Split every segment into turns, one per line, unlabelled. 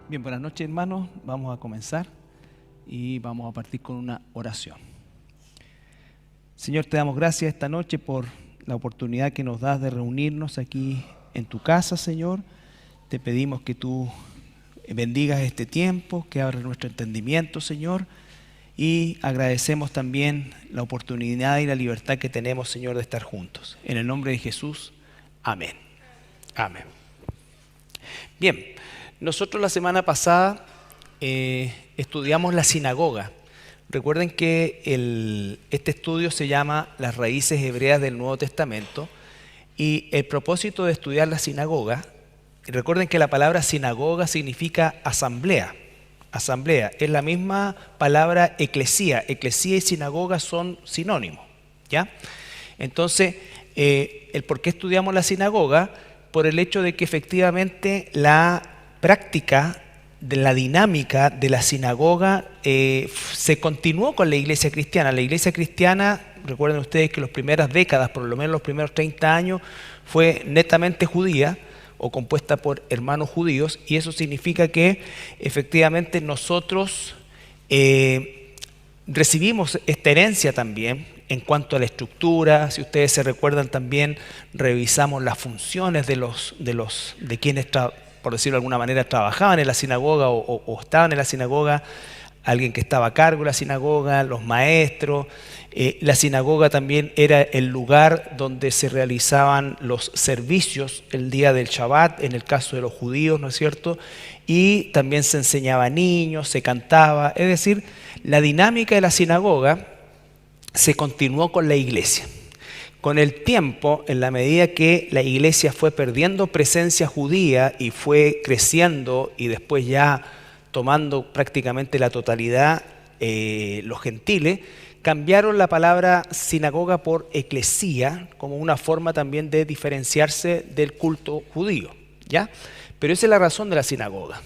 Bien, buenas noches, hermanos. Vamos a comenzar y vamos a partir con una oración. Señor, te damos gracias esta noche por la oportunidad que nos das de reunirnos aquí en tu casa, Señor. Te pedimos que tú bendigas este tiempo, que abras nuestro entendimiento, Señor. Y agradecemos también la oportunidad y la libertad que tenemos, Señor, de estar juntos. En el nombre de Jesús, amén. Amén. Bien, nosotros la semana pasada estudiamos la sinagoga. Recuerden que este estudio se llama Las raíces hebreas del Nuevo Testamento, y el propósito de estudiar la sinagoga, recuerden que la palabra sinagoga significa asamblea. Asamblea es la misma palabra eclesía. Eclesía y sinagoga son sinónimos, ¿ya? Entonces, el por qué estudiamos la sinagoga, por el hecho de que efectivamente la práctica de la dinámica de la sinagoga se continuó con la iglesia cristiana. La iglesia cristiana, recuerden ustedes que las primeras décadas, por lo menos los primeros 30 años, fue netamente judía o compuesta por hermanos judíos, y eso significa que efectivamente nosotros recibimos esta herencia también en cuanto a la estructura. Si ustedes se recuerdan, también revisamos las funciones de quienes, por decirlo de alguna manera, trabajaban en la sinagoga o estaban en la sinagoga, alguien que estaba a cargo de la sinagoga, los maestros. La sinagoga también era el lugar donde se realizaban los servicios el día del Shabbat, en el caso de los judíos, ¿no es cierto? Y también se enseñaba a niños, se cantaba. Es decir, la dinámica de la sinagoga se continuó con la iglesia. Con el tiempo, en la medida que la iglesia fue perdiendo presencia judía y fue creciendo y después ya tomando prácticamente la totalidad los gentiles, cambiaron la palabra sinagoga por eclesía, como una forma también de diferenciarse del culto judío, ¿ya? Pero esa es la razón de la sinagoga.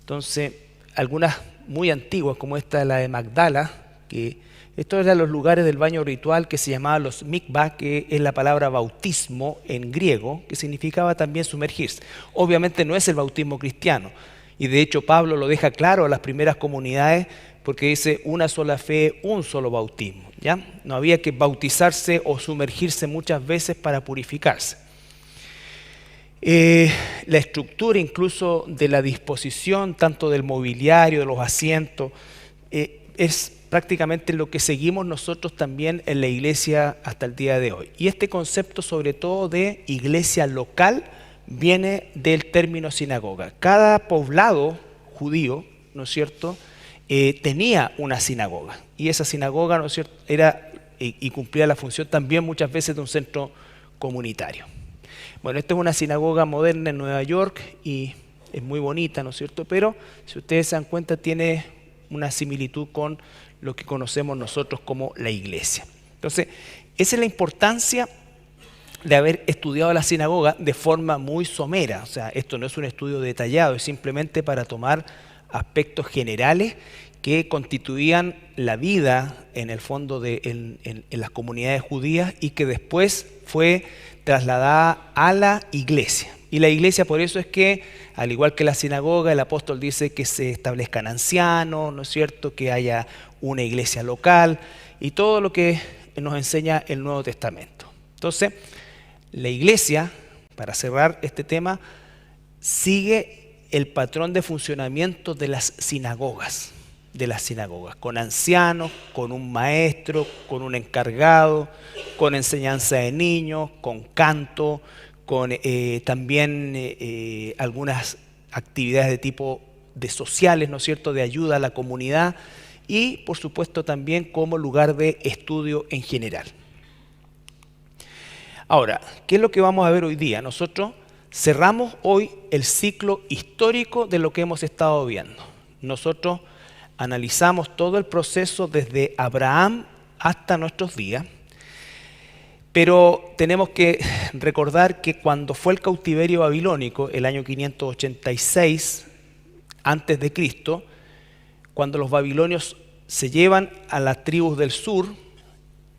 Entonces, algunas muy antiguas, como esta, la de Magdala, que estos eran los lugares del baño ritual que se llamaban los mikvah, que es la palabra bautismo en griego, que significaba también sumergirse. Obviamente no es el bautismo cristiano, y de hecho Pablo lo deja claro a las primeras comunidades, porque dice una sola fe, un solo bautismo, ¿ya? No había que bautizarse o sumergirse muchas veces para purificarse. La estructura incluso de la disposición, tanto del mobiliario, de los asientos, es prácticamente lo que seguimos nosotros también en la iglesia hasta el día de hoy. Y este concepto, sobre todo de iglesia local, viene del término sinagoga. Cada poblado judío, ¿no es cierto?, tenía una sinagoga, y esa sinagoga, ¿no es cierto?, era y cumplía la función también muchas veces de un centro comunitario. Bueno, esta es una sinagoga moderna en Nueva York y es muy bonita, ¿no es cierto?, pero si ustedes se dan cuenta tiene una similitud con lo que conocemos nosotros como la iglesia. Entonces, esa es la importancia de haber estudiado la sinagoga de forma muy somera. O sea, esto no es un estudio detallado, es simplemente para tomar aspectos generales que constituían la vida en el fondo en las comunidades judías, y que después fue trasladada a la iglesia. Y la iglesia, por eso es que, al igual que la sinagoga, el apóstol dice que se establezcan ancianos, ¿no es cierto?, que haya una iglesia local, y todo lo que nos enseña el Nuevo Testamento. Entonces, la iglesia, para cerrar este tema, sigue el patrón de funcionamiento de las sinagogas, con ancianos, con un maestro, con un encargado, con enseñanza de niños, con canto, con también algunas actividades de tipo de sociales, ¿no es cierto?, de ayuda a la comunidad, y por supuesto también como lugar de estudio en general. Ahora, ¿qué es lo que vamos a ver hoy día? Nosotros cerramos hoy el ciclo histórico de lo que hemos estado viendo. Nosotros analizamos todo el proceso desde Abraham hasta nuestros días, pero tenemos que recordar que cuando fue el cautiverio babilónico, el año 586 antes de Cristo, cuando los babilonios se llevan a las tribus del sur,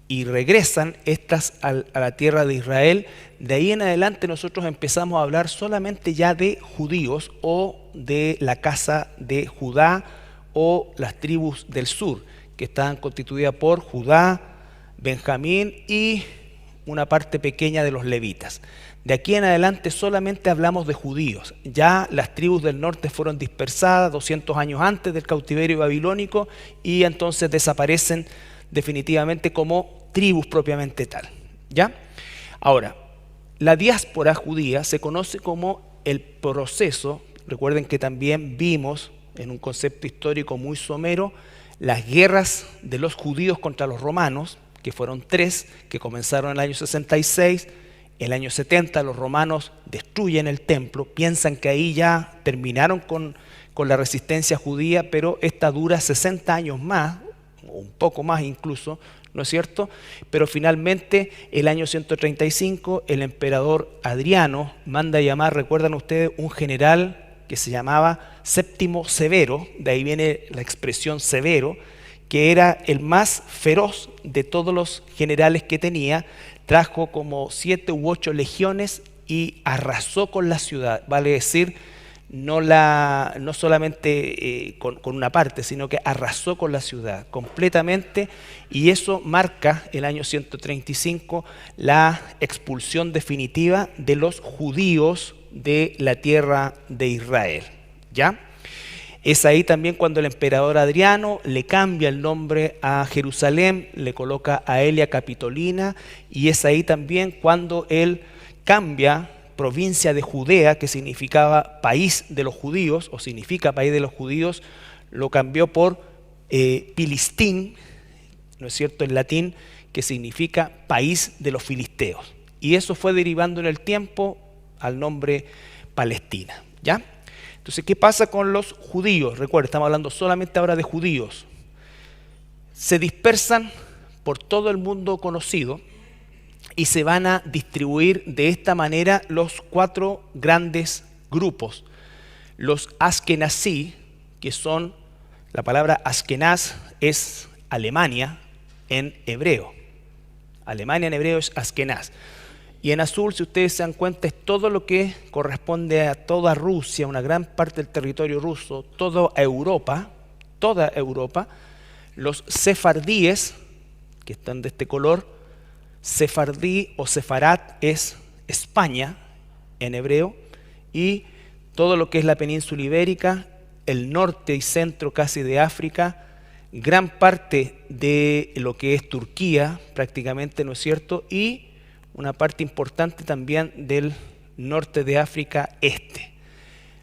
y regresan estas a la tierra de Israel. De ahí en adelante nosotros empezamos a hablar solamente ya de judíos o de la casa de Judá o las tribus del sur, que estaban constituidas por Judá, Benjamín y una parte pequeña de los levitas. De aquí en adelante solamente hablamos de judíos. Ya las tribus del norte fueron dispersadas 200 años antes del cautiverio babilónico y entonces desaparecen definitivamente como tribus propiamente tal. ¿Ya? Ahora, la diáspora judía se conoce como el proceso. Recuerden que también vimos en un concepto histórico muy somero las guerras de los judíos contra los romanos, que fueron 3, que comenzaron en el año 66. El año 70 los romanos destruyen el templo, piensan que ahí ya terminaron con la resistencia judía, pero esta dura 60 años más, o un poco más incluso, ¿no es cierto? Pero finalmente, el año 135, el emperador Adriano manda a llamar, recuerdan ustedes, un general que se llamaba Séptimo Severo, de ahí viene la expresión severo, que era el más feroz de todos los generales que tenía. Trajo como 7 u 8 legiones y arrasó con la ciudad, vale decir, no solamente con una parte, sino que arrasó con la ciudad completamente, y eso marca el año 135 la expulsión definitiva de los judíos de la tierra de Israel. ¿Ya? Es ahí también cuando el emperador Adriano le cambia el nombre a Jerusalén, le coloca Aelia Capitolina, y es ahí también cuando él cambia provincia de Judea, que significaba país de los judíos, o significa país de los judíos, lo cambió por Pilistín, ¿no es cierto?, en latín, que significa país de los filisteos. Y eso fue derivando en el tiempo al nombre Palestina, ¿ya? Entonces, ¿qué pasa con los judíos? Recuerden, estamos hablando solamente ahora de judíos. Se dispersan por todo el mundo conocido y se van a distribuir de esta manera los 4 grandes grupos. Los Askenazí, que son, la palabra Askenaz es Alemania en hebreo. Alemania en hebreo es Askenaz. Y en azul, si ustedes se dan cuenta, es todo lo que corresponde a toda Rusia, una gran parte del territorio ruso, toda Europa. Los sefardíes, que están de este color, sefardí o sefarat es España en hebreo, y todo lo que es la península ibérica, el norte y centro casi de África, gran parte de lo que es Turquía prácticamente, ¿no es cierto?, y una parte importante también del norte de África este.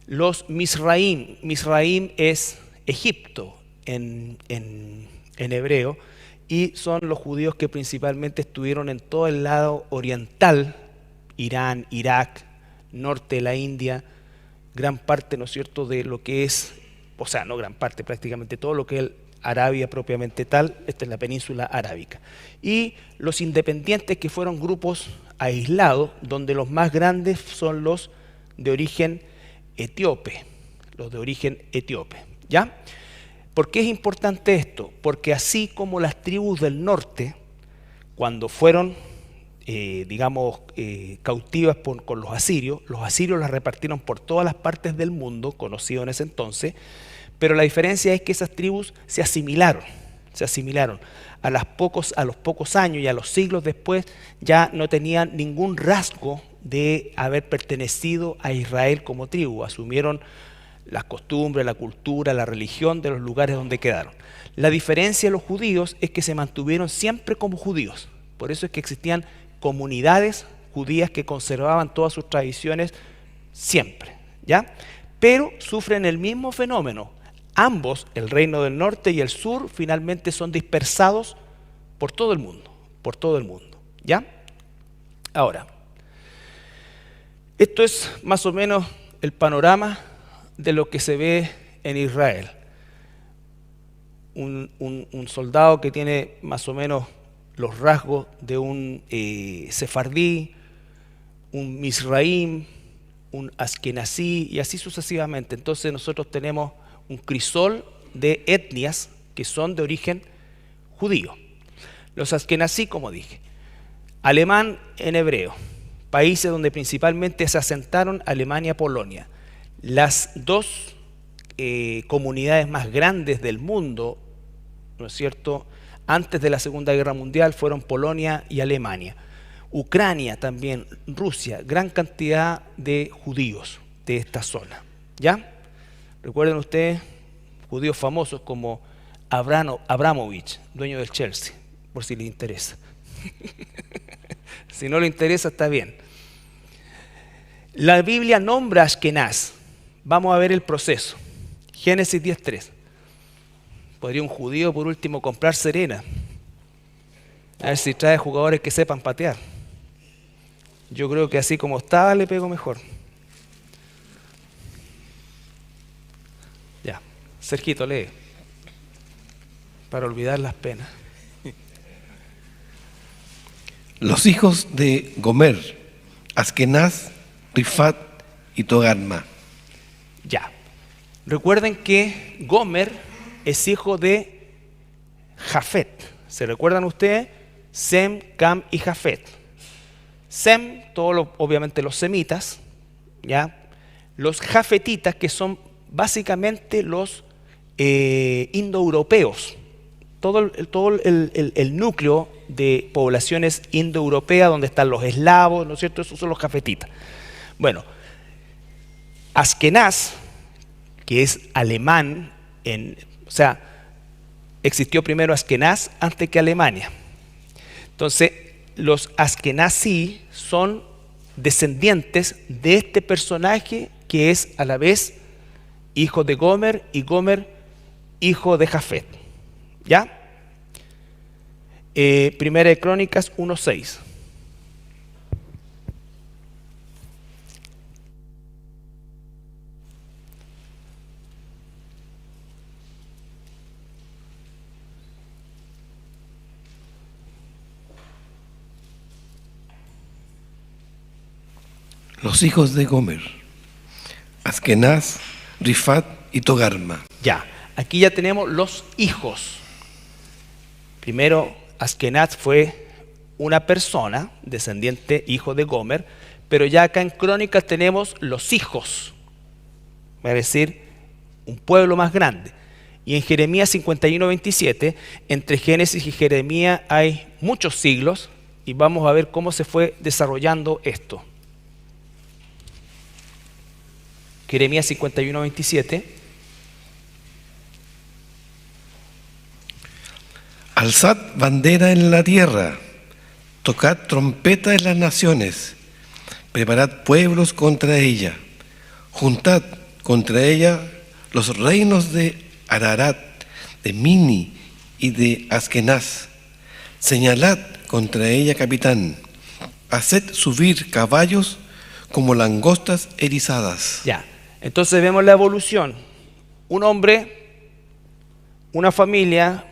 Los Misraim es Egipto en hebreo, y son los judíos que principalmente estuvieron en todo el lado oriental, Irán, Irak, norte de la India, gran parte, ¿no es cierto?, de lo que es, o sea, no gran parte, prácticamente todo lo que es Arabia propiamente tal, esta es la península arábica. Y los independientes, que fueron grupos aislados, donde los más grandes son los de origen etíope, ¿ya? ¿Por qué es importante esto? Porque así como las tribus del norte, cuando fueron, cautivas con los asirios las repartieron por todas las partes del mundo, conocido en ese entonces, pero la diferencia es que esas tribus se asimilaron. A los pocos años y a los siglos después ya no tenían ningún rasgo de haber pertenecido a Israel como tribu. Asumieron las costumbres, la cultura, la religión de los lugares donde quedaron. La diferencia de los judíos es que se mantuvieron siempre como judíos. Por eso es que existían comunidades judías que conservaban todas sus tradiciones siempre, ¿ya? Pero sufren el mismo fenómeno. Ambos, el reino del norte y el sur, finalmente son dispersados por todo el mundo, ¿ya? Ahora, esto es más o menos el panorama de lo que se ve en Israel. Un soldado que tiene más o menos los rasgos de un sefardí, un misraim, un askenazí y así sucesivamente. Entonces nosotros tenemos un crisol de etnias que son de origen judío. Los askenazí, como dije. Alemán en hebreo. Países donde principalmente se asentaron Alemania, Polonia. Las dos comunidades más grandes del mundo, ¿no es cierto?, antes de la Segunda Guerra Mundial fueron Polonia y Alemania. Ucrania también, Rusia, gran cantidad de judíos de esta zona. ¿Ya? Recuerden ustedes, judíos famosos como Abramovich, dueño del Chelsea, por si les interesa. Si no le interesa, está bien. La Biblia nombra a Askenaz. Vamos a ver el proceso. Génesis 10:3. Podría un judío, por último, comprar Serena. A ver si trae jugadores que sepan patear. Yo creo que así como estaba, le pego mejor. Ya, Sergito, lee. Para olvidar las penas.
Los hijos de Gomer, Askenaz, Rifat y Togarma.
Ya. Recuerden que Gomer es hijo de Jafet. ¿Se recuerdan ustedes? Sem, Cam y Jafet. Sem, obviamente los semitas, ¿ya? Los jafetitas, que son básicamente los indoeuropeos. Todo el núcleo de poblaciones indoeuropeas, donde están los eslavos, ¿no es cierto? Esos son los jafetitas. Bueno, Askenaz, que es alemán, o sea, existió primero Askenaz antes que Alemania. Entonces, los askenazí son descendientes de este personaje que es a la vez hijo de Gomer y Gomer hijo de Jafet. ¿Ya? Primera de Crónicas 1:6.
Los hijos de Gomer, Askenaz, Rifat y Togarma.
Ya, aquí ya tenemos los hijos. Primero, Askenaz fue una persona, descendiente, hijo de Gomer, pero ya acá en Crónicas tenemos los hijos, es decir, un pueblo más grande. Y en Jeremías 51:27, entre Génesis y Jeremías hay muchos siglos, y vamos a ver cómo se fue desarrollando esto. Jeremías 51:27.
Alzad bandera en la tierra, tocad trompeta en las naciones, preparad pueblos contra ella, juntad contra ella los reinos de Ararat, de Mini y de Askenaz, señalad contra ella capitán, haced subir caballos como langostas erizadas.
Ya, entonces vemos la evolución. Un hombre, una familia,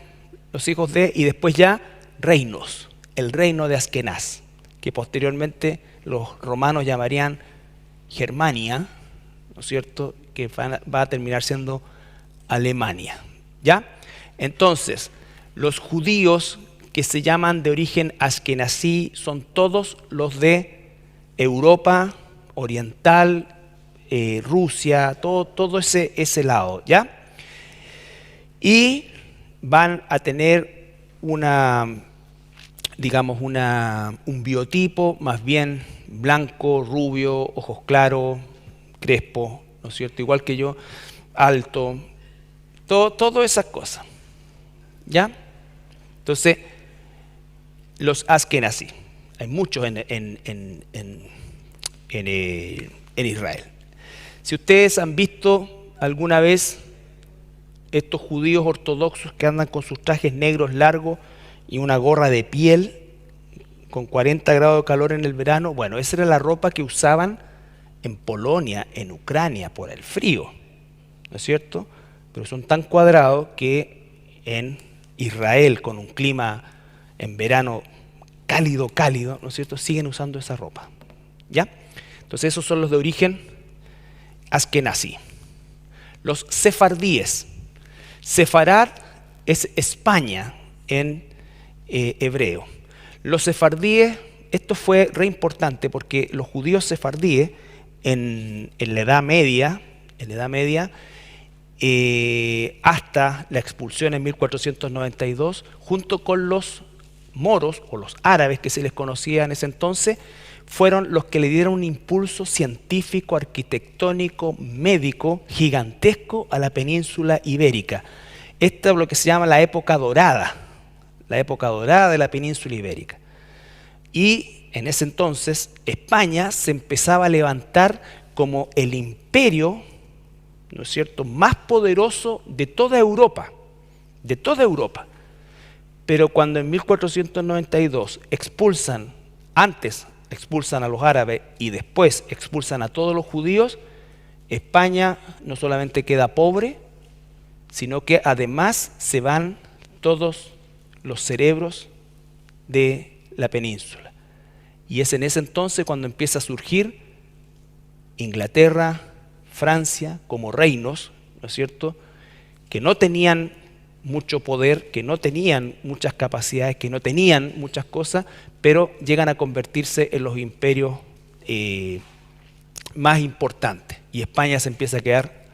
los hijos de, y después ya reinos, el reino de Askenaz, que posteriormente los romanos llamarían Germania, ¿no es cierto?, que va a terminar siendo Alemania. ¿Ya? Entonces, los judíos que se llaman de origen askenazí son todos los de Europa oriental, Rusia, todo ese lado, ¿ya? Y van a tener un biotipo más bien blanco, rubio, ojos claros, crespo, ¿no es cierto? Igual que yo, alto, todas esas cosas, ¿ya? Entonces, los askenazí, hay muchos en Israel. Si ustedes han visto alguna vez estos judíos ortodoxos que andan con sus trajes negros largos y una gorra de piel con 40 grados de calor en el verano, bueno, esa era la ropa que usaban en Polonia, en Ucrania, por el frío, ¿no es cierto? Pero son tan cuadrados que en Israel, con un clima en verano cálido, ¿no es cierto?, siguen usando esa ropa, ¿ya? Entonces esos son los de origen askenazí. Los sefardíes. Sefarad es España en hebreo. Los sefardíes, esto fue re importante porque los judíos sefardíes en la Edad Media, hasta la expulsión en 1492, junto con los moros o los árabes que se les conocía en ese entonces, fueron los que le dieron un impulso científico, arquitectónico, médico, gigantesco a la península ibérica. Esta es lo que se llama la época dorada de la península ibérica. Y en ese entonces España se empezaba a levantar como el imperio, ¿no es cierto?, más poderoso de toda Europa, Pero cuando en 1492 expulsan a los árabes y después expulsan a todos los judíos, España no solamente queda pobre, sino que además se van todos los cerebros de la península. Y es en ese entonces cuando empieza a surgir Inglaterra, Francia, como reinos, ¿no es cierto?, que no tenían mucho poder, que no tenían muchas capacidades, que no tenían muchas cosas, pero llegan a convertirse en los imperios más importantes. Y España se empieza a quedar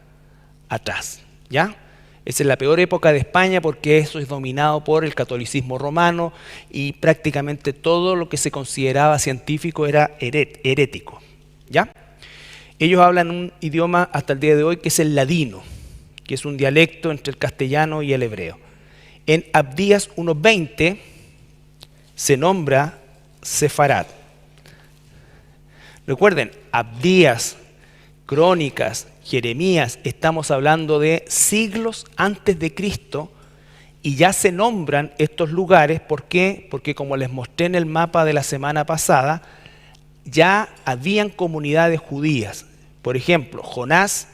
atrás, ¿ya? Esa es la peor época de España porque eso es dominado por el catolicismo romano y prácticamente todo lo que se consideraba científico era herético, ¿ya? Ellos hablan un idioma hasta el día de hoy que es el ladino, que es un dialecto entre el castellano y el hebreo. En Abdías 1:20 se nombra Sefarad. Recuerden, Abdías, Crónicas, Jeremías, estamos hablando de siglos antes de Cristo y ya se nombran estos lugares. ¿Por qué? Porque como les mostré en el mapa de la semana pasada, ya habían comunidades judías. Por ejemplo, Jonás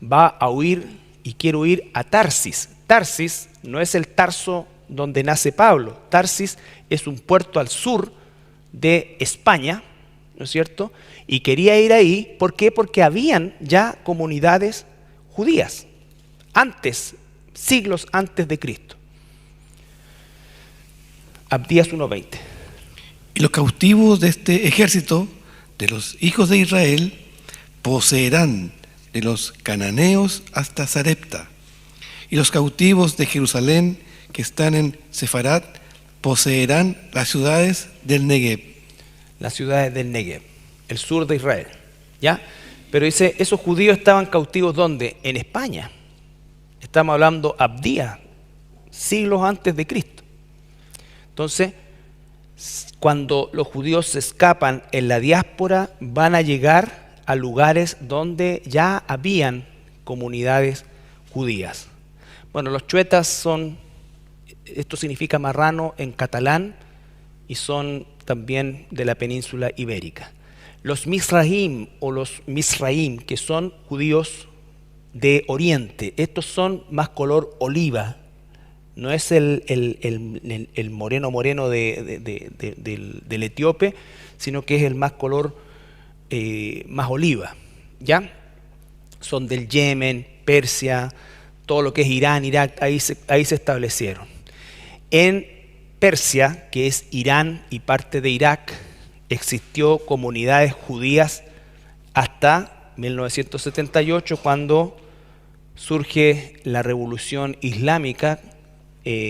va a huir y quiere huir a Tarsis. Tarsis no es el Tarso donde nace Pablo. Tarsis es un puerto al sur de España, ¿no es cierto? Y quería ir ahí, ¿por qué? Porque habían ya comunidades judías, siglos antes de Cristo. Abdías 1:20.
Y los cautivos de este ejército de los hijos de Israel poseerán de los cananeos hasta Sarepta. Y los cautivos de Jerusalén que están en Sefarad poseerán las ciudades del Negev.
Las ciudades del Negev, el sur de Israel, ¿ya? Pero dice, esos judíos estaban cautivos ¿dónde? En España. Estamos hablando Abdías, siglos antes de Cristo. Entonces, cuando los judíos se escapan en la diáspora, van a llegar a lugares donde ya habían comunidades judías. Bueno, los chuetas esto significa marrano en catalán, y son también de la península ibérica. Los Mizraim o los Misraim, que son judíos de Oriente, estos son más color oliva, no es el moreno del etíope, sino que es el más color más oliva, ¿ya? Son del Yemen, Persia, todo lo que es Irán, Irak, ahí se establecieron. En Persia, que es Irán y parte de Irak, existió comunidades judías hasta 1978, cuando surge la revolución islámica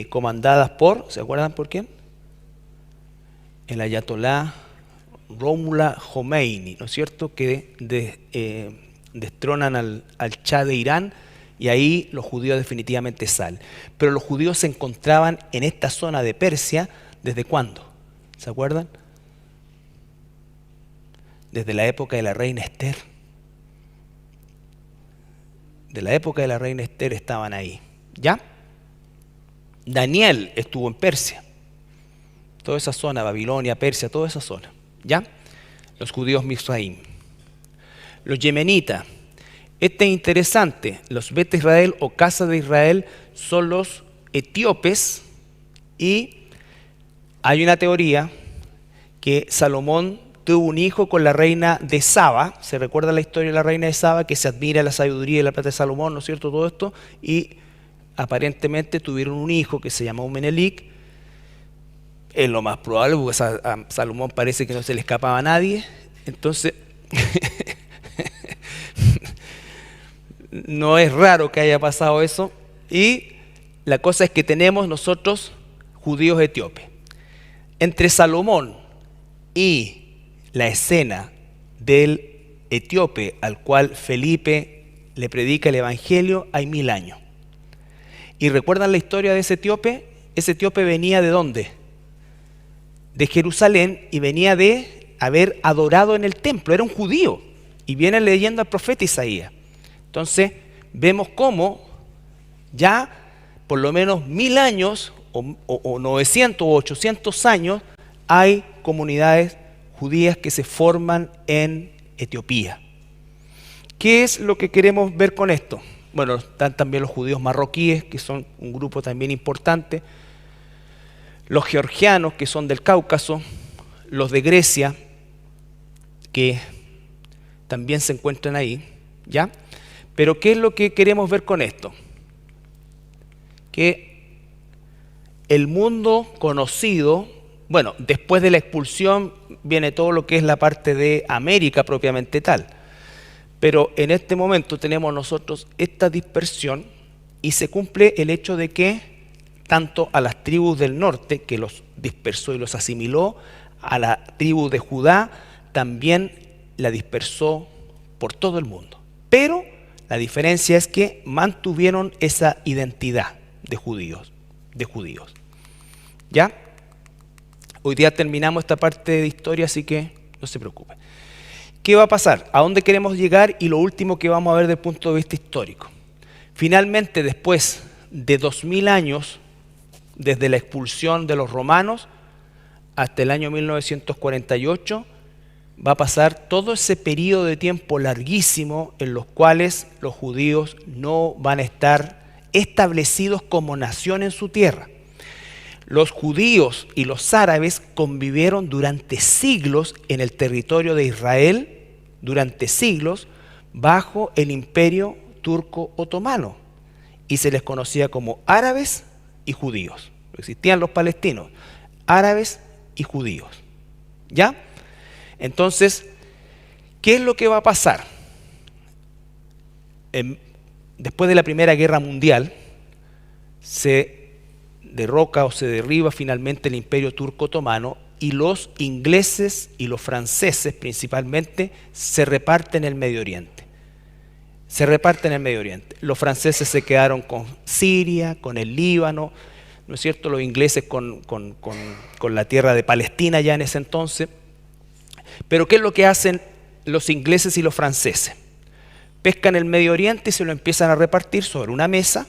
comandada por, ¿se acuerdan por quién? El ayatolá Ruhollah Khomeini, ¿no es cierto?, que destronan al Shah de Irán, y ahí los judíos definitivamente salen. Pero los judíos se encontraban en esta zona de Persia, ¿desde cuándo? ¿Se acuerdan? Desde la época de la reina Esther. De la época de la reina Esther estaban ahí, ¿ya? Daniel estuvo en Persia, toda esa zona, Babilonia, Persia, toda esa zona, ¿ya? Los judíos Mizraim. Los yemenitas. Este es interesante, los Bet Israel o Casa de Israel son los etíopes, y hay una teoría que Salomón tuvo un hijo con la reina de Saba. ¿Se recuerda la historia de la reina de Saba, que se admira la sabiduría y la plata de Salomón, ¿no es cierto? Todo esto, y aparentemente tuvieron un hijo que se llamó Menelik, Es lo más probable, porque a Salomón parece que no se le escapaba a nadie. Entonces, no es raro que haya pasado eso. Y la cosa es que tenemos nosotros judíos etíopes. Entre Salomón y la escena del etíope al cual Felipe le predica el evangelio hay 1000 años. ¿Y recuerdan la historia de ese etíope? Ese etíope venía ¿de dónde? De Jerusalén, y venía de haber adorado en el templo, era un judío, y viene leyendo al profeta Isaías. Entonces vemos cómo ya por lo menos 1000 años o 900 o 800 años hay comunidades judías que se forman en Etiopía. ¿Qué es lo que queremos ver con esto? Bueno, están también los judíos marroquíes, que son un grupo también importante, los georgianos, que son del Cáucaso, los de Grecia, que también se encuentran ahí, ¿ya? Pero ¿qué es lo que queremos ver con esto? Que el mundo conocido, bueno, después de la expulsión viene todo lo que es la parte de América propiamente tal, pero en este momento tenemos nosotros esta dispersión y se cumple el hecho de que tanto a las tribus del norte, que los dispersó y los asimiló, a la tribu de Judá también la dispersó por todo el mundo. Pero la diferencia es que mantuvieron esa identidad de judíos. ¿Ya? Hoy día terminamos esta parte de historia, así que no se preocupen. ¿Qué va a pasar? ¿A dónde queremos llegar? Y lo último que vamos a ver desde el punto de vista histórico. Finalmente, después de 2000 años, desde la expulsión de los romanos hasta el año 1948, va a pasar todo ese periodo de tiempo larguísimo en los cuales los judíos no van a estar establecidos como nación en su tierra. Los judíos y los árabes convivieron durante siglos en el territorio de Israel, durante siglos, bajo el imperio turco otomano, y se les conocía como árabes y judíos. Existían los palestinos, árabes y judíos. ¿Ya? Entonces, ¿qué es lo que va a pasar? Después de la Primera Guerra Mundial, se derroca o se derriba finalmente el imperio turco otomano, y los ingleses y los franceses principalmente se reparten el Medio Oriente. Los franceses se quedaron con Siria, con el Líbano, ¿no es cierto? Los ingleses con la tierra de Palestina ya en ese entonces. Pero ¿qué es lo que hacen los ingleses y los franceses? Pescan el Medio Oriente y se lo empiezan a repartir sobre una mesa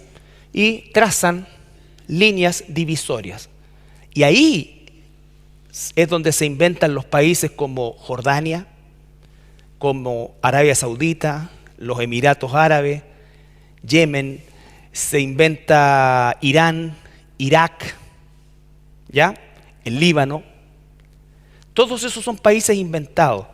y trazan líneas divisorias. Y ahí es donde se inventan los países como Jordania, como Arabia Saudita, los Emiratos Árabes, Yemen, se inventa Irán, Irak, ¿ya? El Líbano. Todos esos son países inventados.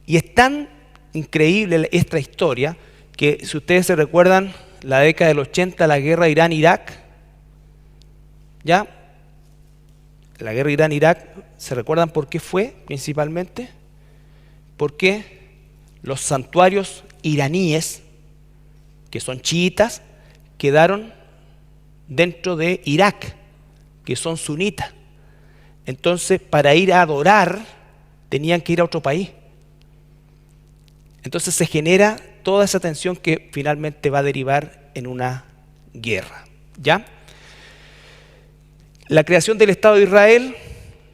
Y es tan increíble esta historia que, si ustedes se recuerdan, la década del 80, la guerra Irán-Irak, ¿ya? La guerra Irán-Irak, ¿se recuerdan por qué fue principalmente? Porque los santuarios iraníes, que son chiitas, quedaron dentro de Irak, que son sunitas. Entonces, para ir a adorar, tenían que ir a otro país. Entonces se genera toda esa tensión que finalmente va a derivar en una guerra, ¿ya? La creación del Estado de Israel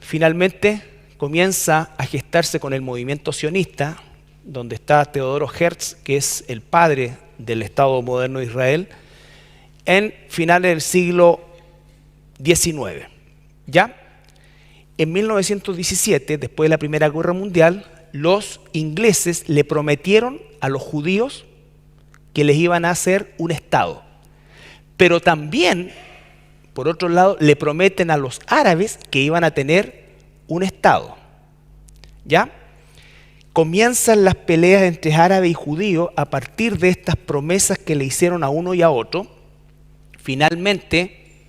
finalmente comienza a gestarse con el movimiento sionista, donde está Teodoro Herz, que es el padre del Estado moderno de Israel, en finales del siglo XIX, ¿ya? En 1917, después de la Primera Guerra Mundial, los ingleses le prometieron a los judíos que les iban a hacer un Estado. Pero también, por otro lado, le prometen a los árabes que iban a tener un Estado. ¿Ya? Comienzan las peleas entre árabes y judíos a partir de estas promesas que le hicieron a uno y a otro. Finalmente,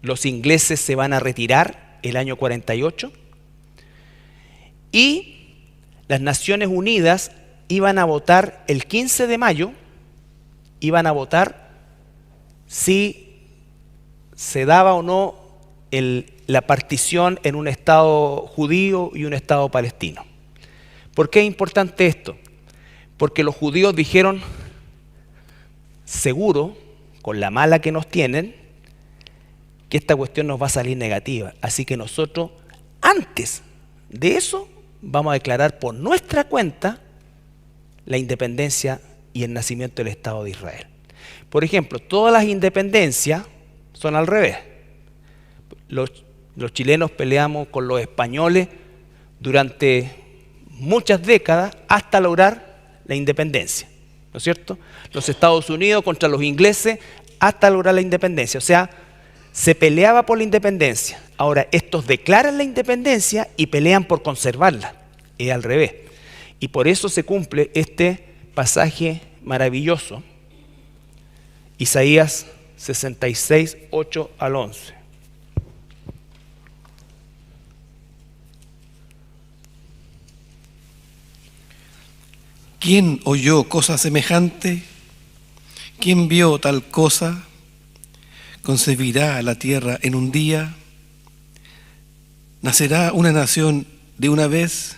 los ingleses se van a retirar el año 48, y las Naciones Unidas iban a votar el 15 de mayo, iban a votar si se daba o no la partición en un Estado judío y un Estado palestino. ¿Por qué es importante esto? Porque los judíos dijeron, seguro, con la mala que nos tienen, que esta cuestión nos va a salir negativa. Así que nosotros, antes de eso, vamos a declarar por nuestra cuenta la independencia y el nacimiento del Estado de Israel. Por ejemplo, todas las independencias son al revés. Los chilenos peleamos con los españoles durante muchas décadas hasta lograr la independencia, ¿no es cierto? Los Estados Unidos contra los ingleses hasta lograr la independencia. O sea, se peleaba por la independencia. Ahora, estos declaran la independencia y pelean por conservarla. Es al revés. Y por eso se cumple este pasaje maravilloso. Isaías 66, 8 al 11.
¿Quién oyó cosa semejante? ¿Quién vio tal cosa? ¿Concebirá la tierra en un día? ¿Nacerá una nación de una vez?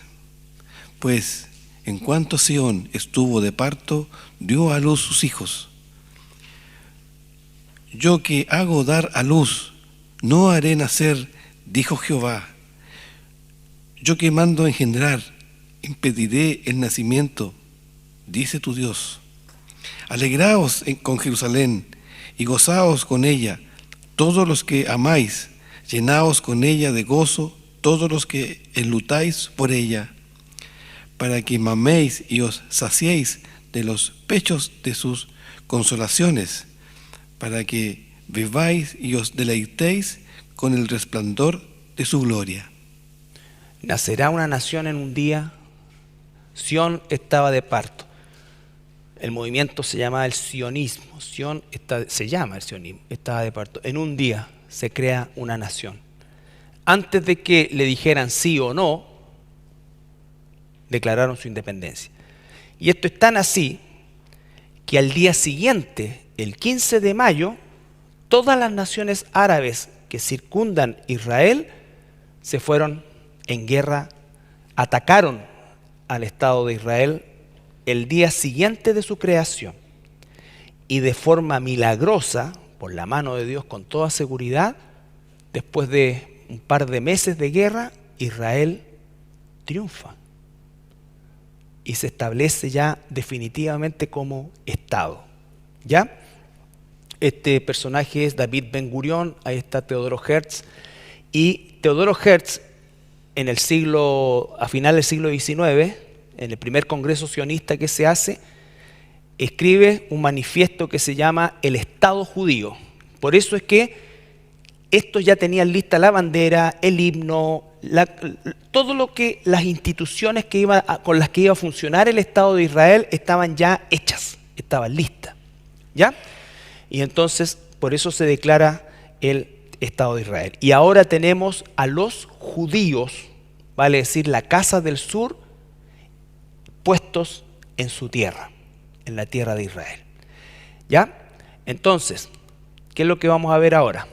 Pues en cuanto Sión estuvo de parto, dio a luz sus hijos. Yo que hago dar a luz, no haré nacer, dijo Jehová. Yo que mando engendrar, impediré el nacimiento, dice tu Dios. Alegraos con Jerusalén y gozaos con ella, todos los que amáis, llenaos con ella de gozo, todos los que enlutáis por ella, para que maméis y os saciéis de los pechos de sus consolaciones, para que bebáis y os deleitéis con el resplandor de su gloria.
Nacerá una nación en un día. Sión estaba de parto. El movimiento se llama el sionismo. Se llama el sionismo, estaba de parto. En un día se crea una nación. Antes de que le dijeran sí o no, declararon su independencia. Y esto es tan así que al día siguiente, el 15 de mayo, todas las naciones árabes que circundan Israel se fueron en guerra, atacaron al Estado de Israel el día siguiente de su creación. Y de forma milagrosa, por la mano de Dios con toda seguridad, después de un par de meses de guerra, Israel triunfa y se establece ya definitivamente como Estado. ¿Ya? Este personaje es David Ben Gurión, ahí está Teodoro Herz, y Teodoro Herz a final del siglo XIX, en el primer congreso sionista que se hace, escribe un manifiesto que se llama El Estado Judío. Por eso es que estos ya tenían lista la bandera, el himno, todo lo que las instituciones con las que iba a funcionar el Estado de Israel estaban ya hechas, estaban listas. ¿Ya? Y entonces, por eso se declara el Estado de Israel. Y ahora tenemos a los judíos, vale decir, la casa del sur, puestos en su tierra, en la tierra de Israel. ¿Ya? Entonces, ¿qué es lo que vamos a ver ahora?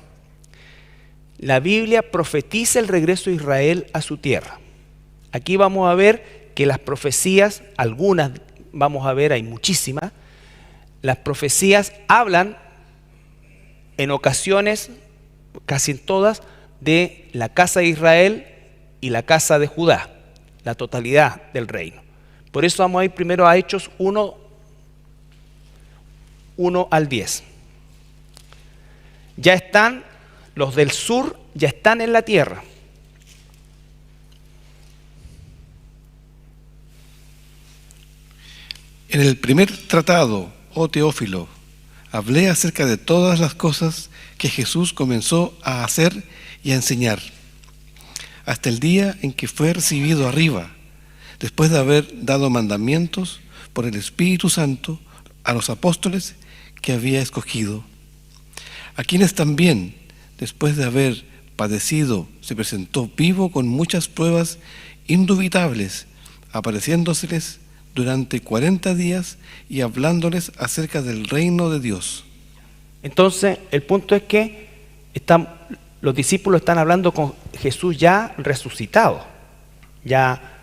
La Biblia profetiza el regreso de Israel a su tierra. Aquí vamos a ver que las profecías, algunas vamos a ver, hay muchísimas, las profecías hablan en ocasiones, casi en todas, de la casa de Israel y la casa de Judá, la totalidad del reino. Por eso vamos a ir primero a Hechos 1 al 10. Ya están, los del sur ya están en la tierra.
En el primer tratado, oh Teófilo, hablé acerca de todas las cosas que Jesús comenzó a hacer y a enseñar, hasta el día en que fue recibido arriba, después de haber dado mandamientos por el Espíritu Santo a los apóstoles que había escogido, a quienes también, después de haber padecido, se presentó vivo con muchas pruebas indubitables, apareciéndoseles durante 40 días y hablándoles acerca del reino de Dios.
Entonces, el punto es que los discípulos están hablando con Jesús ya resucitado. Ya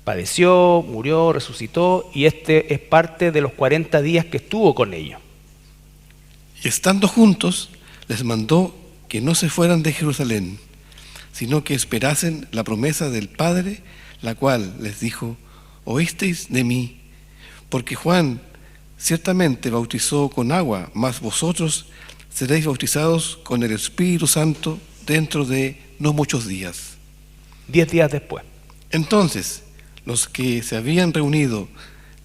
padeció, murió, resucitó, y este es parte de los 40 días que estuvo con ellos.
Y estando juntos, les mandó que no se fueran de Jerusalén, sino que esperasen la promesa del Padre, la cual les dijo: oísteis de mí, porque Juan ciertamente bautizó con agua, mas vosotros seréis bautizados con el Espíritu Santo dentro de no muchos días.
10 días después.
Entonces, los que se habían reunido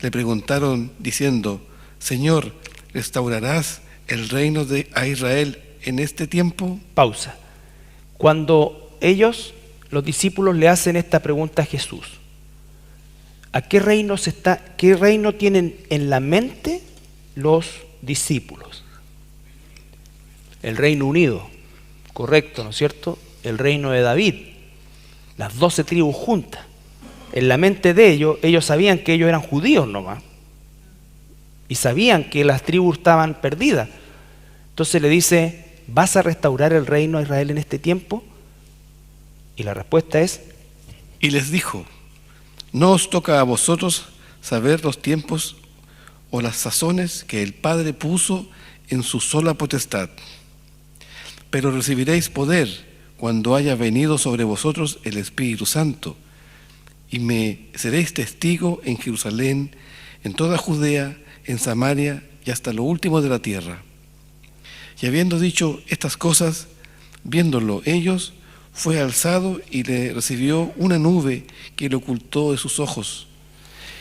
le preguntaron diciendo: Señor, ¿restaurarás el reino a Israel en este tiempo?
Pausa. Cuando los discípulos, le hacen esta pregunta a Jesús, ¿a qué reino tienen en la mente los discípulos? El Reino Unido, correcto, ¿no es cierto? El reino de David, las 12 tribus juntas. En la mente de ellos sabían que ellos eran judíos nomás, y sabían que las tribus estaban perdidas. Entonces le dice: ¿vas a restaurar el reino a Israel en este tiempo? Y la respuesta es:
y les dijo: no os toca a vosotros saber los tiempos o las sazones que el Padre puso en su sola potestad, pero recibiréis poder cuando haya venido sobre vosotros el Espíritu Santo, y me seréis testigo en Jerusalén, en toda Judea, en Samaria y hasta lo último de la tierra. Y habiendo dicho estas cosas, viéndolo ellos, fue alzado y le recibió una nube que le ocultó de sus ojos.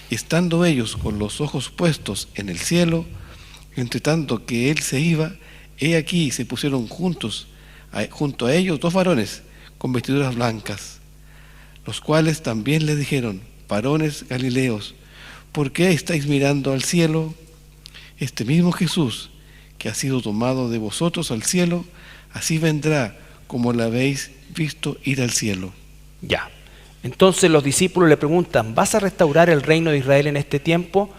Y estando ellos con los ojos puestos en el cielo, entre tanto que él se iba, he aquí se pusieron junto a ellos 2 varones con vestiduras blancas, los cuales también le dijeron: varones Galileos, ¿por qué estáis mirando al cielo? Este mismo Jesús, que ha sido tomado de vosotros al cielo, así vendrá como la habéis visto ir al cielo.
Ya. Entonces los discípulos le preguntan: ¿vas a restaurar el reino de Israel en este tiempo?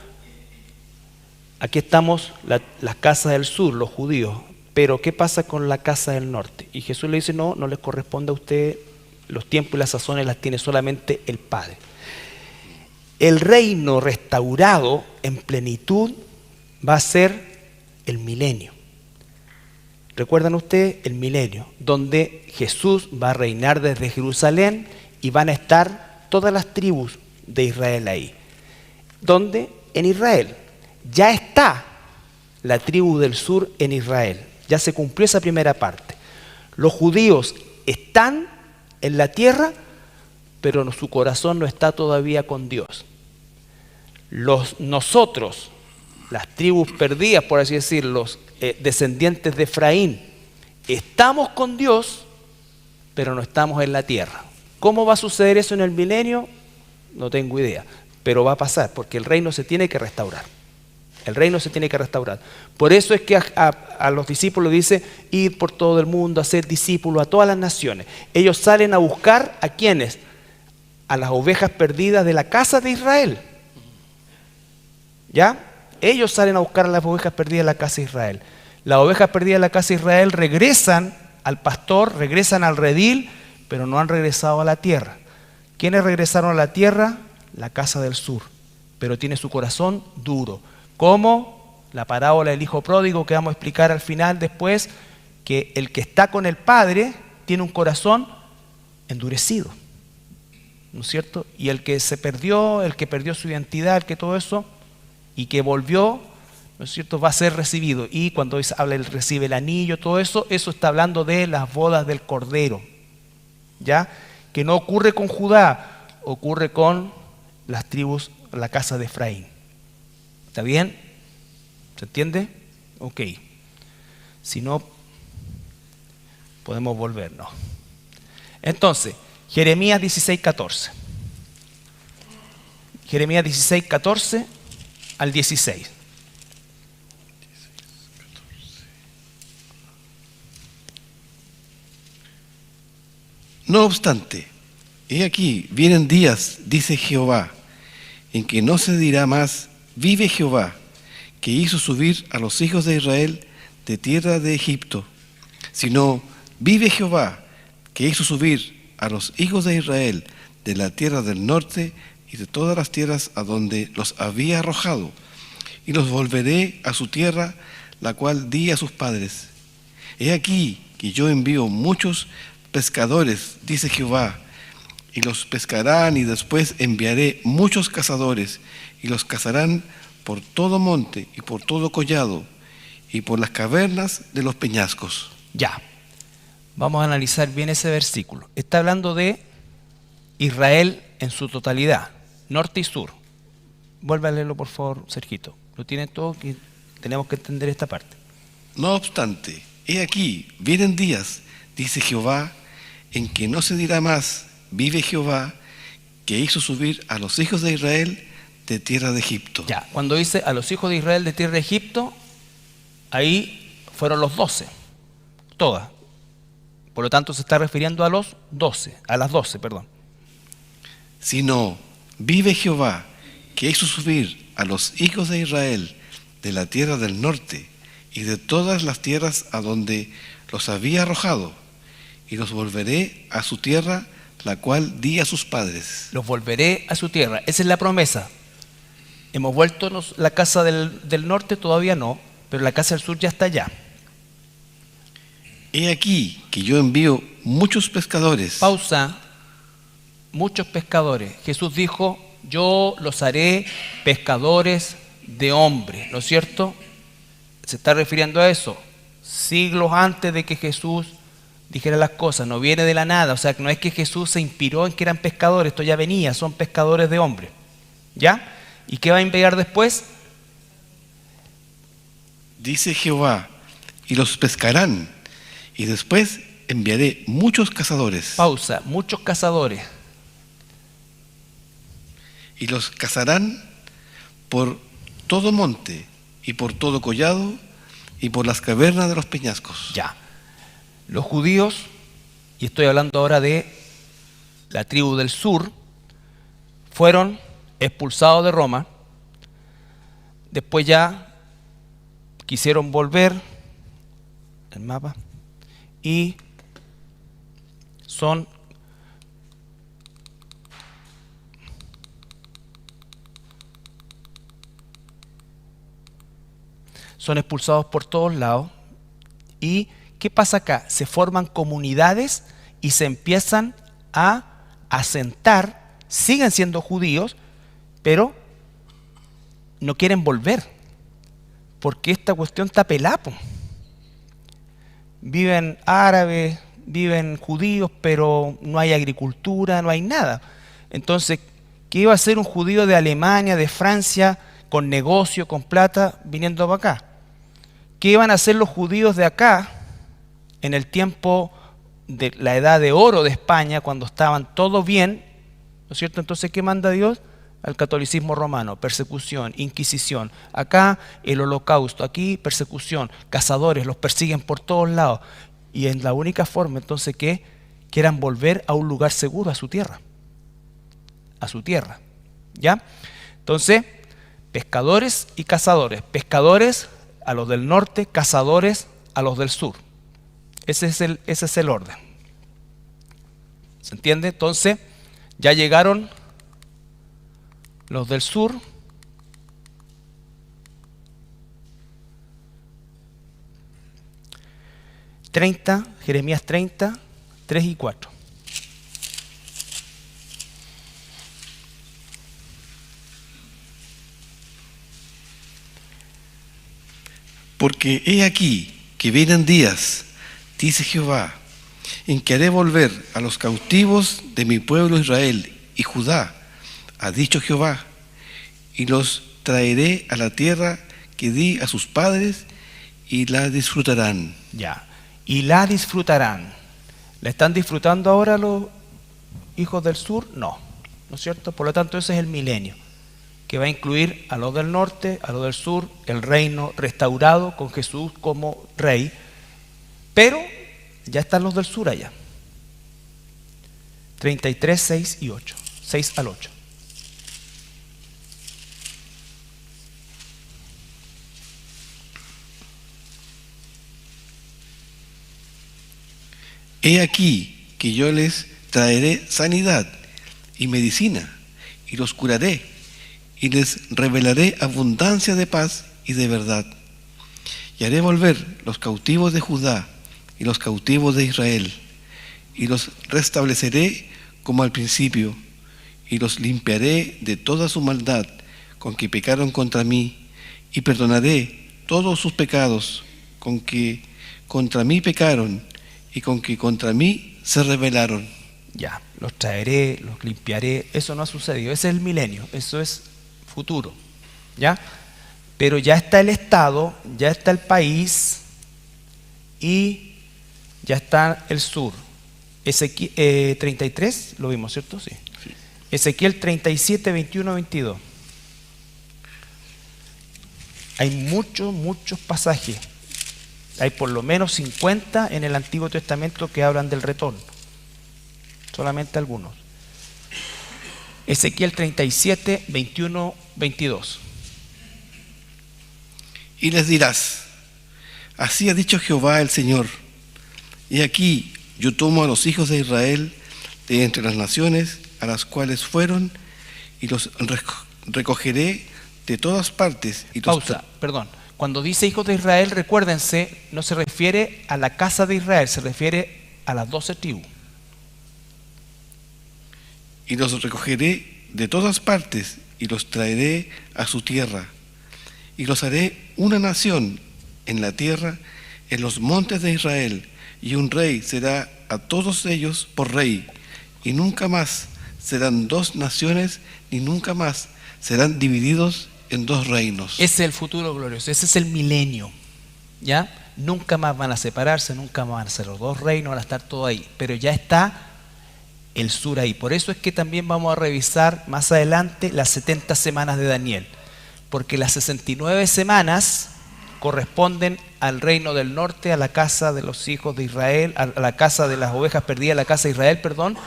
Aquí estamos las casas del sur, los judíos, pero ¿qué pasa con la casa del norte? Y Jesús le dice: no les corresponde a usted, los tiempos y las sazones las tiene solamente el Padre. El reino restaurado en plenitud va a ser el milenio. ¿Recuerdan ustedes? El milenio, donde Jesús va a reinar desde Jerusalén y van a estar todas las tribus de Israel ahí. ¿Dónde? En Israel. Ya está la tribu del sur en Israel. Ya se cumplió esa primera parte. Los judíos están en la tierra, pero su corazón no está todavía con Dios. Nosotros, las tribus perdidas, por así decirlo, los descendientes de Efraín, estamos con Dios, pero no estamos en la tierra. ¿Cómo va a suceder eso en el milenio? No tengo idea, pero va a pasar, porque el reino se tiene que restaurar. El reino se tiene que restaurar. Por eso es que a los discípulos dice: ir por todo el mundo, hacer discípulos a todas las naciones. Ellos salen a buscar ¿a quiénes? A las ovejas perdidas de la casa de Israel. ¿Ya? Ellos salen a buscar a las ovejas perdidas de la casa de Israel. Las ovejas perdidas de la casa de Israel regresan al pastor, regresan al redil, pero no han regresado a la tierra. ¿Quiénes regresaron a la tierra? La casa del sur, pero tiene su corazón duro. Como la parábola del hijo pródigo, que vamos a explicar al final después, que el que está con el Padre tiene un corazón endurecido, ¿no es cierto? Y el que se perdió, el que perdió su identidad, el que todo eso, y que volvió, ¿no es cierto?, va a ser recibido. Y cuando habla, él recibe el anillo, todo eso, eso está hablando de las bodas del Cordero, ¿ya? Que no ocurre con Judá, ocurre con las tribus, la casa de Efraín. ¿Está bien? ¿Se entiende? Ok. Si no, podemos volvernos. Entonces, Jeremías 16:14. Jeremías 16:14 al 16.
No obstante, he aquí, vienen días, dice Jehová, en que no se dirá más, vive Jehová, que hizo subir a los hijos de Israel de tierra de Egipto, sino, vive Jehová, que hizo subir a los hijos de Israel de la tierra del norte y de todas las tierras a donde los había arrojado, y los volveré a su tierra, la cual di a sus padres. He aquí que yo envío muchos pescadores, dice Jehová, y los pescarán, y después enviaré muchos cazadores, y los cazarán por todo monte y por todo collado, y por las cavernas de los peñascos.
Ya, vamos a analizar bien ese versículo. Está hablando de Israel en su totalidad, norte y sur. Vuelve a leerlo, por favor, Sergito. Lo tiene todo, que tenemos que entender esta parte.
No obstante, he aquí, vienen días, dice Jehová, en que no se dirá más, vive Jehová, que hizo subir a los hijos de Israel de tierra de Egipto.
Ya, cuando dice a los hijos de Israel de tierra de Egipto, ahí fueron los 12, todas. Por lo tanto, se está refiriendo a los 12, a las 12, perdón.
Sino, vive Jehová, que hizo subir a los hijos de Israel de la tierra del norte y de todas las tierras a donde los había arrojado, y los volveré a su tierra, la cual di a sus padres.
Los volveré a su tierra. Esa es la promesa. Hemos vuelto la casa del norte, todavía no, pero la casa del sur ya está allá.
He aquí que yo envío muchos pescadores.
Pausa. Muchos pescadores. Jesús dijo, yo los haré pescadores de hombres, ¿no es cierto? Se está refiriendo a eso. Siglos antes de que Jesús dijera las cosas, no viene de la nada, o sea, que no es que Jesús se inspiró en que eran pescadores, esto ya venía, son pescadores de hombres. ¿Ya? ¿Y qué va a enviar después?
Dice Jehová, y los pescarán, y después enviaré muchos cazadores.
Pausa, muchos cazadores.
Y los cazarán por todo monte, y por todo collado, y por las cavernas de los peñascos.
Ya. Los judíos, y estoy hablando ahora de la tribu del sur, fueron expulsados de Roma. Después ya quisieron volver, el mapa, y son expulsados por todos lados. ¿Y qué pasa acá? Se forman comunidades y se empiezan a asentar, siguen siendo judíos, pero no quieren volver, porque esta cuestión está pelada. Viven árabes, viven judíos, pero no hay agricultura, no hay nada. Entonces, ¿qué iba a hacer un judío de Alemania, de Francia, con negocio, con plata, viniendo para acá? ¿Qué iban a hacer los judíos de acá en el tiempo de la edad de oro de España, cuando estaban todo bien? ¿No es cierto? Entonces, ¿qué manda Dios? Al catolicismo romano, persecución, inquisición. Acá el holocausto, aquí persecución, cazadores, los persiguen por todos lados. Y en la única forma, entonces, que quieran volver a un lugar seguro, a su tierra. A su tierra. ¿Ya? Entonces, pescadores y cazadores. Pescadores a los del norte, cazadores a los del sur. Ese es el orden. ¿Se entiende? Entonces, ya llegaron los del sur. Jeremías 30, 3 y 4.
Porque he aquí que vienen días, dice Jehová, en que haré volver a los cautivos de mi pueblo Israel y Judá, ha dicho Jehová, y los traeré a la tierra que di a sus padres, y la disfrutarán.
Ya, y la disfrutarán. ¿La están disfrutando ahora los hijos del sur? No, ¿no es cierto? Por lo tanto, ese es el milenio, que va a incluir a los del norte, a los del sur, el reino restaurado con Jesús como rey, pero ya están los del sur allá. 33, 6 y 8. 6 al 8.
He aquí que yo les traeré sanidad y medicina, y los curaré, y les revelaré abundancia de paz y de verdad. Y haré volver los cautivos de Judá y los cautivos de Israel, y los restableceré como al principio, y los limpiaré de toda su maldad con que pecaron contra mí, y perdonaré todos sus pecados con que contra mí pecaron, y con que contra mí se rebelaron.
Ya, los traeré, los limpiaré. Eso no ha sucedido. Ese es el milenio. Eso es futuro. ¿Ya? Pero ya está el Estado, ya está el país y ya está el sur. Ezequiel 33, lo vimos, ¿cierto? Sí. Ezequiel 37, 21, 22. Hay muchos pasajes. Hay por lo menos 50 en el Antiguo Testamento que hablan del retorno. Solamente algunos. Ezequiel 37, 21, 22.
Y les dirás: así ha dicho Jehová el Señor, y aquí yo tomo a los hijos de Israel de entre las naciones a las cuales fueron, y los recogeré de todas partes. Y
Pausa, perdón. Cuando dice hijos de Israel, recuérdense, no se refiere a la casa de Israel, se refiere a las 12 tribus.
Y los recogeré de todas partes, y los traeré a su tierra, y los haré una nación en la tierra, en los montes de Israel, y un rey será a todos ellos por rey, y nunca más serán dos naciones, ni nunca más serán divididos en dos reinos.
Ese es el futuro glorioso, ese es el milenio. ¿Ya? Nunca más van a separarse, nunca más van a ser los dos reinos, van a estar todo ahí. Pero ya está el sur ahí. Por eso es que también vamos a revisar más adelante las 70 semanas de Daniel. Porque las 69 semanas corresponden al reino del norte, a la casa de los hijos de Israel, a la casa de las ovejas perdidas, a la casa de Israel, perdón.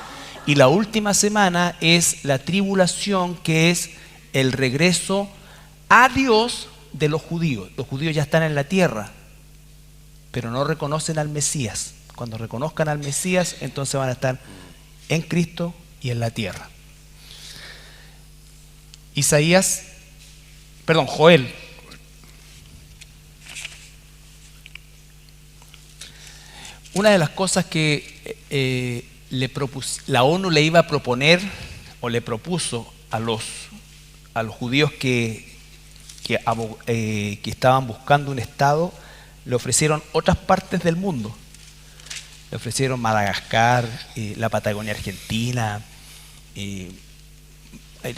Y la última semana es la tribulación, que es el regreso a Dios de los judíos. Los judíos ya están en la tierra, pero no reconocen al Mesías. Cuando reconozcan al Mesías, entonces van a estar en Cristo y en la tierra. Joel. Una de las cosas que la ONU le iba a proponer, o le propuso a los judíos que estaban buscando un Estado, le ofrecieron otras partes del mundo. Le ofrecieron Madagascar, la Patagonia Argentina,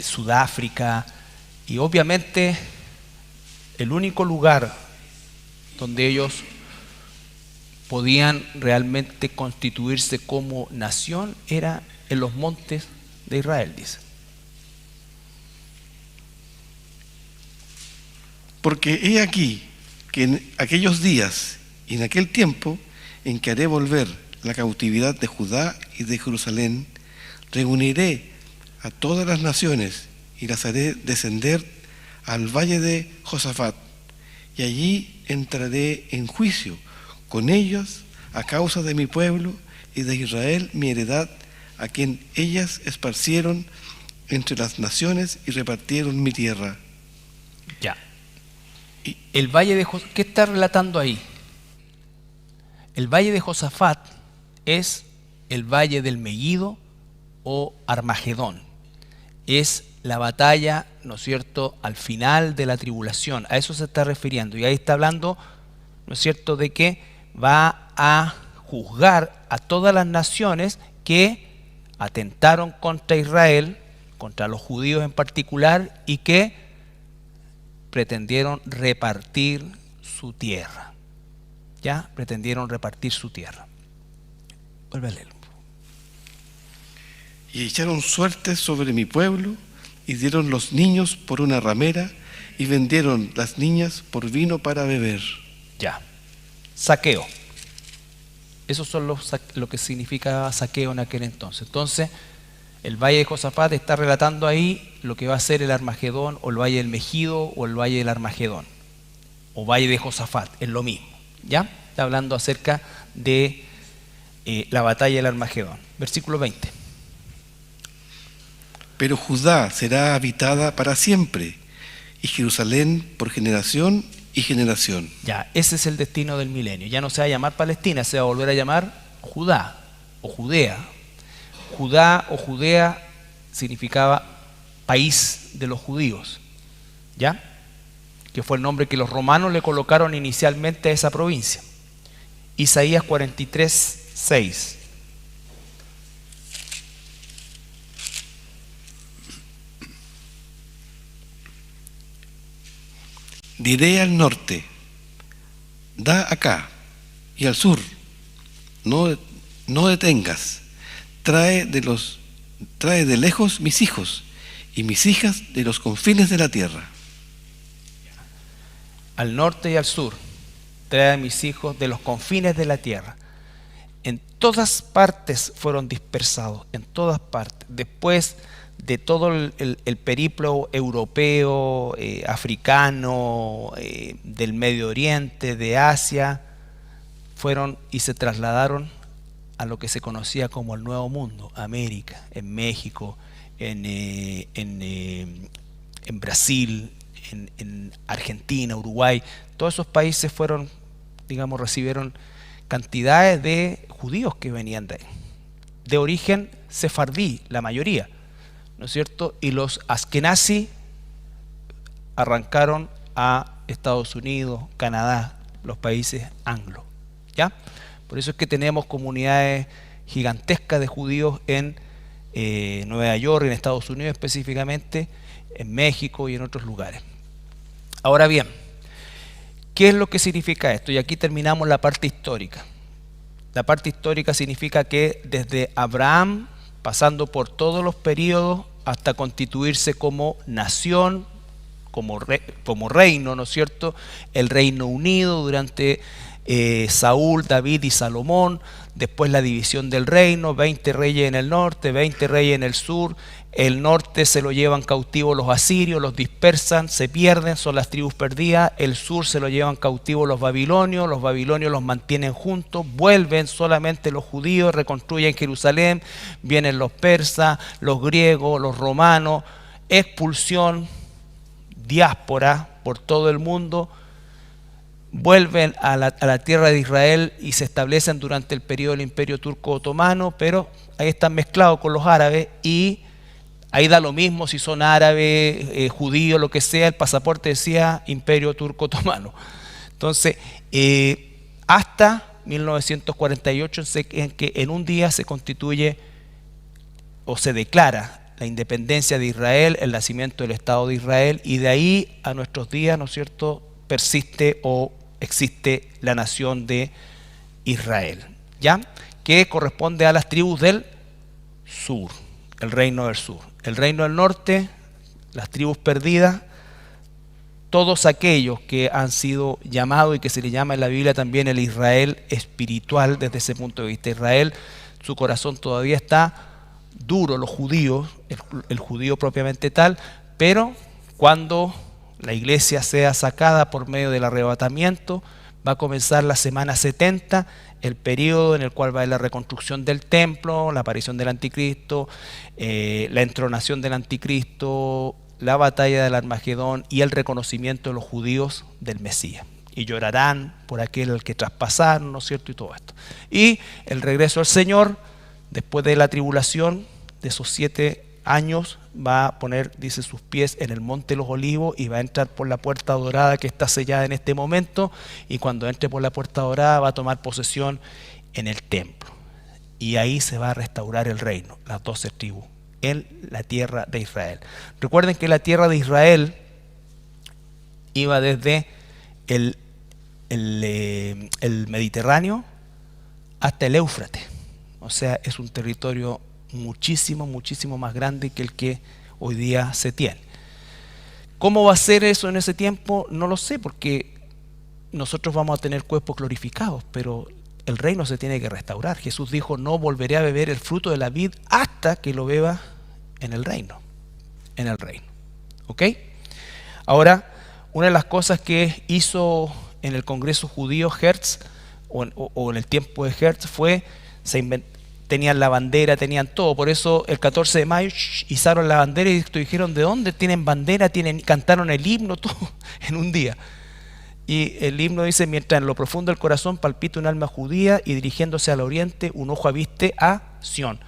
Sudáfrica, y obviamente el único lugar donde ellos podían realmente constituirse como nación era en los montes de Israel, dice.
Porque he aquí que en aquellos días y en aquel tiempo en que haré volver la cautividad de Judá y de Jerusalén, reuniré a todas las naciones y las haré descender al valle de Josafat, y allí entraré en juicio con ellos a causa de mi pueblo y de Israel, mi heredad, a quien ellas esparcieron entre las naciones y repartieron mi tierra.
Ya. El valle de Josafat, ¿qué está relatando ahí? El valle de Josafat es el valle del Megiddo o Armagedón. Es la batalla, ¿no es cierto?, al final de la tribulación. A eso se está refiriendo. Y ahí está hablando, ¿no es cierto?, de que va a juzgar a todas las naciones que atentaron contra Israel, contra los judíos en particular, y que pretendieron repartir su tierra. ¿Ya? Pretendieron repartir su tierra. Vuelve a leerlo.
Y echaron suertes sobre mi pueblo, y dieron los niños por una ramera, y vendieron las niñas por vino para beber.
Ya. Saqueo. Esos son lo que significa saqueo en aquel entonces. Entonces, el valle de Josafat está relatando ahí lo que va a ser el Armagedón, o el valle del Megido, o el valle del Armagedón, o valle de Josafat, es lo mismo. ¿Ya? Está hablando acerca de la batalla del Armagedón. Versículo 20.
Pero Judá será habitada para siempre, y Jerusalén por generación y generación.
Ya, ese es el destino del milenio. Ya no se va a llamar Palestina, se va a volver a llamar Judá o Judea. Judá o Judea significaba país de los judíos, ¿ya? Que fue el nombre que los romanos le colocaron inicialmente a esa provincia. Isaías 43, 6.
Diré al norte, da acá, y al sur, no detengas, trae de lejos mis hijos y mis hijas de los confines de la tierra.
Al norte y al sur, trae a mis hijos de los confines de la tierra. En todas partes fueron dispersados, en todas partes. Después de todo el periplo europeo, africano, del Medio Oriente, de Asia, fueron y se trasladaron a lo que se conocía como el Nuevo Mundo, América, en México, en Brasil, en Argentina, Uruguay. Todos esos países fueron, digamos, recibieron cantidades de judíos que venían de origen sefardí, la mayoría, ¿no es cierto? Y los askenazí arrancaron a Estados Unidos, Canadá, los países anglo, ¿ya? Por eso es que tenemos comunidades gigantescas de judíos en Nueva York, en Estados Unidos específicamente, en México y en otros lugares. Ahora bien, ¿qué es lo que significa esto? Y aquí terminamos la parte histórica. La parte histórica significa que desde Abraham, pasando por todos los periodos hasta constituirse como nación, como reino, ¿no es cierto? El Reino Unido durante Saúl, David y Salomón, después la división del reino, 20 reyes en el norte, 20 reyes en el sur. El norte se lo llevan cautivo los asirios, los dispersan, se pierden, son las tribus perdidas. El sur se lo llevan cautivo los babilonios los mantienen juntos, vuelven solamente los judíos, reconstruyen Jerusalén, vienen los persas, los griegos, los romanos, expulsión, diáspora por todo el mundo, vuelven a la tierra de Israel y se establecen durante el periodo del Imperio Turco Otomano, pero ahí están mezclados con los árabes y ahí da lo mismo si son árabes, judíos, lo que sea, el pasaporte decía Imperio Turco Otomano. Entonces, hasta 1948, en que en un día se constituye o se declara la independencia de Israel, el nacimiento del Estado de Israel, y de ahí a nuestros días, ¿no es cierto?, persiste o existe la nación de Israel, ¿ya? Que corresponde a las tribus del sur, el reino del sur. El reino del norte, las tribus perdidas, todos aquellos que han sido llamados y que se le llama en la Biblia también el Israel espiritual desde ese punto de vista. Israel, su corazón todavía está duro, los judíos, el judío propiamente tal, pero cuando la iglesia sea sacada por medio del arrebatamiento, va a comenzar la semana 70, el periodo en el cual va a haber la reconstrucción del templo, la aparición del anticristo, la entronación del anticristo, la batalla del Armagedón y el reconocimiento de los judíos del Mesías. Y llorarán por aquel al que traspasaron, ¿no es cierto? Y todo esto. Y el regreso al Señor, después de la tribulación, de esos 7 años, va a poner, dice, sus pies en el monte de los olivos y va a entrar por la puerta dorada que está sellada en este momento, y cuando entre por la puerta dorada va a tomar posesión en el templo y ahí se va a restaurar el reino, las 12 tribus en la tierra de Israel. Recuerden que la tierra de Israel iba desde el Mediterráneo hasta el Éufrates, o sea, es un territorio muchísimo más grande que el que hoy día se tiene. ¿Cómo va a ser eso en ese tiempo? No lo sé, porque nosotros vamos a tener cuerpos glorificados, pero el reino se tiene que restaurar. Jesús dijo, no volveré a beber el fruto de la vid hasta que lo beba en el reino. En el reino. ¿Ok? Ahora, una de las cosas que hizo en el Congreso Judío Hertz, o en el tiempo de Hertz, fue, tenían la bandera, tenían todo. Por eso el 14 de mayo izaron la bandera y dijeron, ¿de dónde tienen bandera? Cantaron el himno, todo en un día. Y el himno dice, mientras en lo profundo del corazón palpita un alma judía y dirigiéndose al oriente, un ojo aviste a Sión.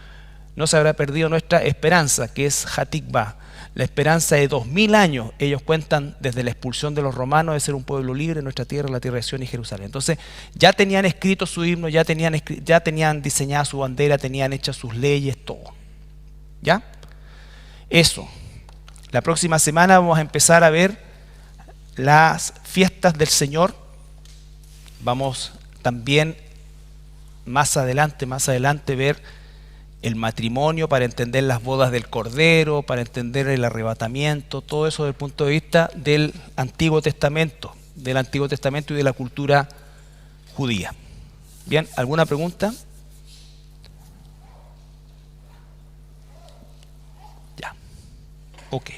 No se habrá perdido nuestra esperanza, que es Hatikvah, la esperanza de 2000 años. Ellos cuentan desde la expulsión de los romanos de ser un pueblo libre en nuestra tierra, la tierra de Sión y Jerusalén. Entonces ya tenían escrito su himno, ya tenían diseñada su bandera, tenían hechas sus leyes, todo. ¿Ya? Eso. La próxima semana vamos a empezar a ver las fiestas del Señor. Vamos también más adelante ver el matrimonio para entender las bodas del Cordero, para entender el arrebatamiento, todo eso desde el punto de vista del Antiguo Testamento y de la cultura judía. Bien, ¿alguna pregunta? Ya. Ok.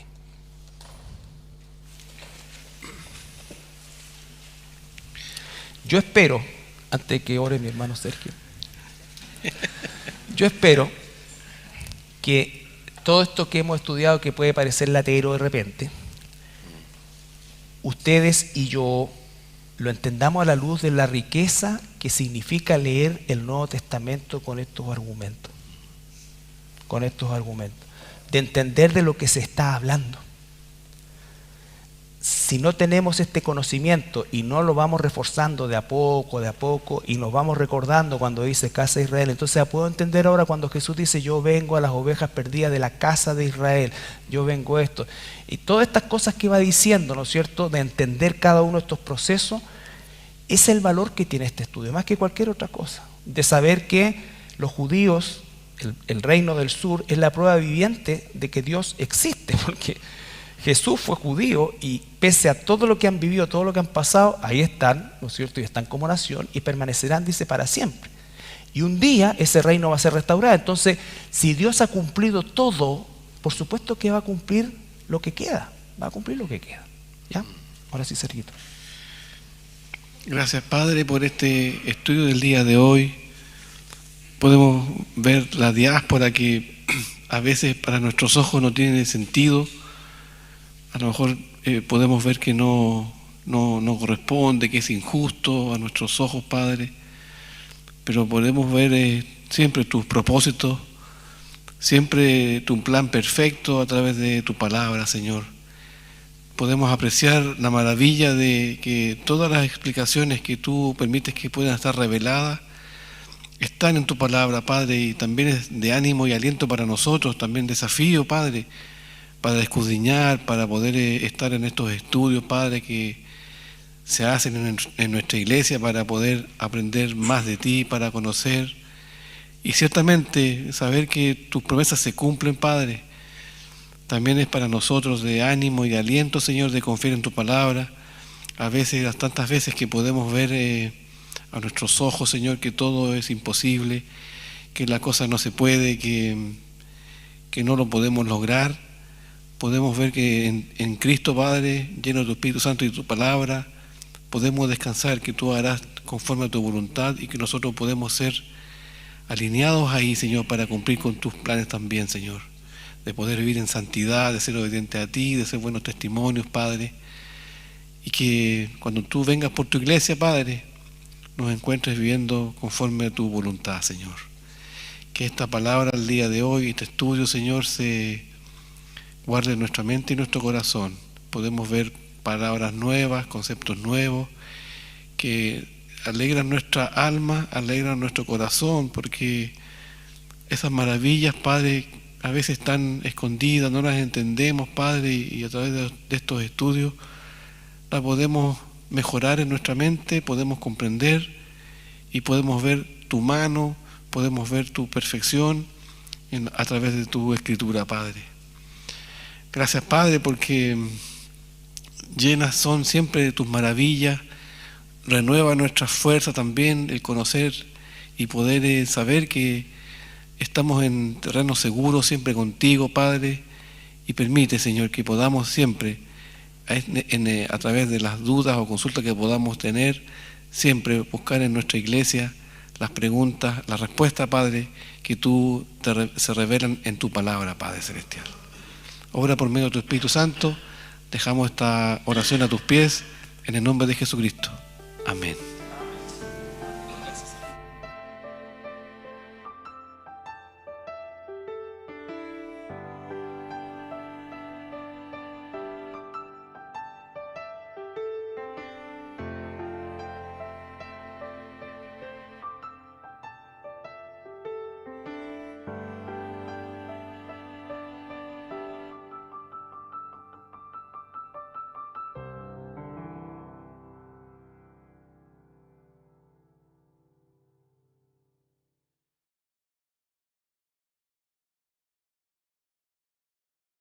Yo espero, antes de que ore mi hermano Sergio, yo espero que todo esto que hemos estudiado, que puede parecer latero de repente, ustedes y yo lo entendamos a la luz de la riqueza que significa leer el Nuevo Testamento con estos argumentos, de entender de lo que se está hablando. Si no tenemos este conocimiento y no lo vamos reforzando de a poco, y nos vamos recordando cuando dice casa de Israel, entonces puedo entender ahora cuando Jesús dice, yo vengo a las ovejas perdidas de la casa de Israel, yo vengo a esto. Y todas estas cosas que va diciendo, ¿no es cierto?, de entender cada uno de estos procesos, es el valor que tiene este estudio, más que cualquier otra cosa. De saber que los judíos, el reino del sur, es la prueba viviente de que Dios existe, porque Jesús fue judío y pese a todo lo que han vivido, todo lo que han pasado, ahí están, ¿no es cierto? Y están como nación y permanecerán, dice, para siempre. Y un día ese reino va a ser restaurado. Entonces, si Dios ha cumplido todo, por supuesto que va a cumplir lo que queda. Va a cumplir lo que queda. ¿Ya? Ahora sí, Sergito.
Gracias, Padre, por este estudio del día de hoy. Podemos ver la diáspora que a veces para nuestros ojos no tiene sentido. A lo mejor podemos ver que no corresponde, que es injusto a nuestros ojos, Padre, pero podemos ver siempre tus propósitos, siempre tu plan perfecto a través de tu palabra, Señor. Podemos apreciar la maravilla de que todas las explicaciones que tú permites que puedan estar reveladas están en tu palabra, Padre, y también es de ánimo y aliento para nosotros, también desafío, Padre, para escudriñar, para poder estar en estos estudios, Padre, que se hacen en nuestra iglesia para poder aprender más de ti, para conocer y ciertamente saber que tus promesas se cumplen, Padre. También es para nosotros de ánimo y de aliento, Señor, de confiar en tu palabra. A veces, las tantas veces que podemos ver a nuestros ojos, Señor, que todo es imposible, que la cosa no se puede, que no lo podemos lograr. Podemos ver que en Cristo, Padre, lleno de tu Espíritu Santo y de tu palabra, podemos descansar que tú harás conforme a tu voluntad y que nosotros podemos ser alineados ahí, Señor, para cumplir con tus planes también, Señor. De poder vivir en santidad, de ser obediente a ti, de ser buenos testimonios, Padre. Y que cuando tú vengas por tu iglesia, Padre, nos encuentres viviendo conforme a tu voluntad, Señor. Que esta palabra el día de hoy, este estudio, Señor, se guarde en nuestra mente y nuestro corazón. Podemos ver palabras nuevas, conceptos nuevos, que alegran nuestra alma, alegran nuestro corazón, porque esas maravillas, Padre, a veces están escondidas, no las entendemos, Padre, y a través de estos estudios las podemos mejorar en nuestra mente, podemos comprender y podemos ver tu mano, podemos ver tu perfección a través de tu escritura, Padre. Gracias, Padre, porque llenas son siempre de tus maravillas, renueva nuestra fuerza también, el conocer y poder saber que estamos en terreno seguro siempre contigo, Padre, y permite, Señor, que podamos siempre, a través de las dudas o consultas que podamos tener, siempre buscar en nuestra iglesia las preguntas, las respuestas, Padre, que tú se revelan en tu palabra, Padre Celestial. Obra por medio de tu Espíritu Santo. Dejamos esta oración a tus pies, en el nombre de Jesucristo. Amén.